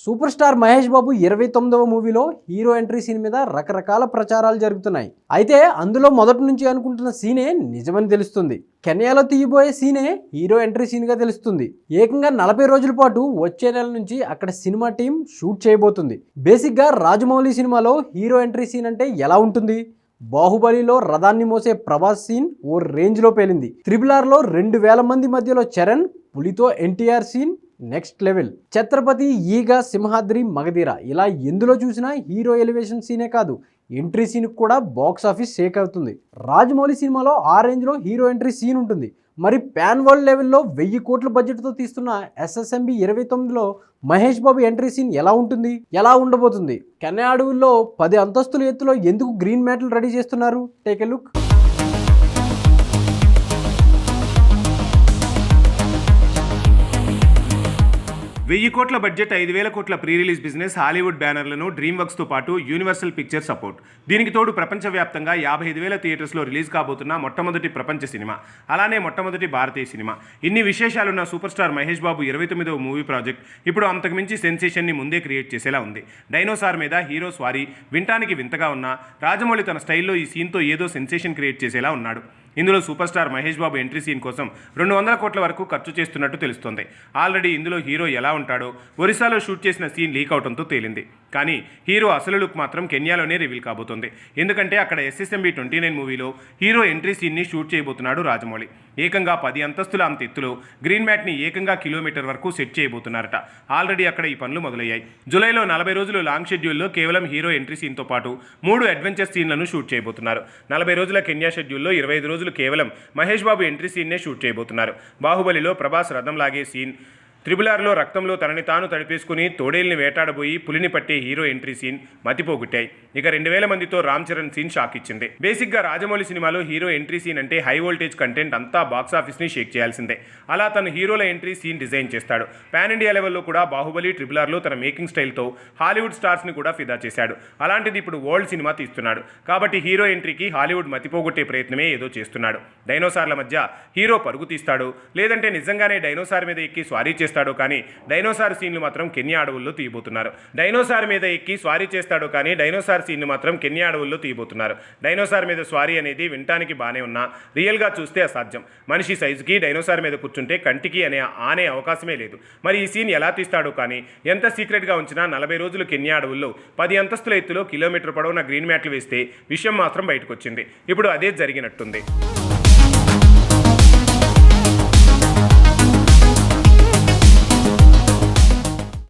Super star Mahesh Babu 29వ మూవీలో hero entry scene మీద రకరకాల ప్రచారాలు జరుగుతున్నాయి. అయితే అందులో మొదటి నుంచి అనుకుంటున్న సీనే నిజమని తెలుస్తుంది. కెన్యాలో తీయబోయే సీనే హీరో ఎంట్రీ సీన్గా తెలుస్తుంది. ఏకంగా 40 రోజుల పాటు వచ్చే నెల నుంచి అక్కడ సినిమా టీం షూట్ చేయబోతుంది. బేసిక్గా రాజమౌళి సినిమాలో హీరో ఎంట్రీ సీన్ అంటే ఎలా ఉంటుంది? బాహుబలిలో రథాన్ని మోసే ప్రభాస్ సీన్ ఓ రేంజ్లో పేలింది. RRRలో 2000 మంది మధ్యలో చరణ్, పులితో NTR scene next level. Chatrapathi, Eega, Simhadri, Magadheera ఇలా ఎందులో చూసినా హీరో ఎలివేషన్ సీనే కాదు, ఎంట్రీ సీన్ కూడా బాక్స్ ఆఫీస్ షేక్ అవుతుంది. రాజమౌళి సినిమాలో ఆ రేంజ్లో హీరో ఎంట్రీ సీన్ ఉంటుంది. మరి పాన్ వరల్డ్ లెవెల్లో 1000 కోట్ల బడ్జెట్తో తీస్తున్న SSMB 29లో Mahesh Babu entry scene ఎలా ఉంటుంది, ఎలా ఉండబోతుంది? కెన్యా అడవుల్లో 10 అంతస్తుల ఎత్తులో ఎందుకు గ్రీన్ మ్యాట్లు రెడీ చేస్తున్నారు? Take a look. 1000 కోట్ల బడ్జెట్, 5000 కోట్ల ప్రీ రిలీజ్ బిజినెస్, హాలీవుడ్ బ్యానర్లను, డ్రీమ్ వర్క్స్తో పాటు యూనివర్సల్ పిక్చర్ సపోర్ట్. దీనికి తోడు ప్రపంచవ్యాప్తంగా 55,000 థియేటర్స్లో రిలీజ్ కాబోతున్న మొట్టమొదటి ప్రపంచ సినిమా, అలానే మొట్టమొదటి భారతీయ సినిమా. ఇన్ని విశేషాలున్న super star Mahesh Babu 29వ movie project ఇప్పుడు అంతకుమించి సెన్సేషన్ని ముందే క్రియేట్ చేసేలా ఉంది. డైనోసార్ మీద హీరో స్వారీ వింటానికి వింతగా ఉన్నా రాజమౌళి తన స్టైల్లో ఈ సీన్తో ఏదో సెన్సేషన్ క్రియేట్ చేసేలా ఉన్నాడు. ఇందులో super star Mahesh Babu entry scene కోసం 200 కోట్ల వరకు ఖర్చు చేస్తున్నట్టు తెలుస్తోంది. ఆల్రెడీ ఇందులో హీరో ఎలా ఉంటాడో ఒరిస్సాలో షూట్ చేసిన సీన్ లీక్ అవడంతో తేలింది. కానీ హీరో అసలు లుక్ మాత్రం కెన్యాలోనే రివీల్ కాబోతోంది. ఎందుకంటే అక్కడ SSMB 29 మూవీలో హీరో ఎంట్రీ సీన్ని షూట్ చేయబోతున్నాడు రాజమౌళి. ఏకంగా 10 అంతస్తుల అంత ఎత్తులో గ్రీన్ మ్యాట్ని ఏకంగా కిలోమీటర్ వరకు సెట్ చేయబోతున్నారట. ఆల్రెడీ అక్కడ ఈ పనులు మొదలయ్యాయి. జూలైలో 40 రోజులు లాంగ్ షెడ్యూల్లో కేవలం హీరో ఎంట్రీ సీన్తో పాటు 3 అడ్వెంచర్ సీన్లను షూట్ చేయబోతున్నారు. 40 రోజుల కెన్యా షెడ్యూల్లో 25 రోజులు కేవలం మహేష్ బాబు ఎంట్రీ సీన్నే షూట్ చేయబోతున్నారు. బాహుబలిలో ప్రభాస్ రథం లాగే సీన్, RRRలో రక్తంలో తనని తాను తడిపేసుకుని తోడేల్ని వేటాడబోయి పులిని పట్టే హీరో ఎంట్రీ సీన్ మతిపోగొట్టాయి. ఇక 2000 మందితో రామ్ చరణ్ సీన్ షాక్ ఇచ్చింది. బేసిక్గా రాజమౌళి సినిమాలో హీరో ఎంట్రీ సీన్ అంటే హై వోల్టేజ్ కంటెంట్, అంతా బాక్స్ ఆఫీస్ని షేక్ చేయాల్సిందే. అలా తను హీరోల ఎంట్రీ సీన్ డిజైన్ చేస్తాడు. పాన్ ఇండియా లెవెల్లో కూడా బాహుబలి, RRRలో తన మేకింగ్ స్టైల్తో హాలీవుడ్ స్టార్స్ని కూడా ఫిదా చేశాడు. అలాంటిది ఇప్పుడు వరల్డ్ సినిమా తీస్తున్నాడు. కాబట్టి హీరో ఎంట్రీకి హాలీవుడ్ మతిపోగొట్టే ప్రయత్నమే ఏదో చేస్తున్నాడు. డైనోసార్ల మధ్య హీరో పరుగు తీస్తాడు, లేదంటే నిజంగానే డైనోసార్ మీద ఎక్కి స్వారీ చేస్తాడో కానీ డైనోసార్ సీన్లు మాత్రం కెన్యా అడవుల్లో తీయబోతున్నారు. డైనోసార్ మీద ఎక్కి స్వారీ చేస్తాడో కానీ డైనోసార్ సీన్లు మాత్రం కెన్యా అడవుల్లో తీయబోతున్నారు. డైనోసార్ మీద స్వారీ అనేది వినటానికి బాగానే ఉన్నా రియల్గా చూస్తే అసాధ్యం. మనిషి సైజుకి డైనోసార్ మీద కూర్చుంటే కంటికి ఆనే అవకాశమే లేదు. మరి ఈ సీన్ ఎలా తీస్తాడో కానీ ఎంత సీక్రెట్గా ఉంచినా 40 రోజులు కెన్యా అడవుల్లో 10 అంతస్తుల ఎత్తులో కిలోమీటర్ పొడవున గ్రీన్ మ్యాట్లు వేస్తే విషయం మాత్రం బయటకు వచ్చింది. ఇప్పుడు అదే జరిగినట్టుంది.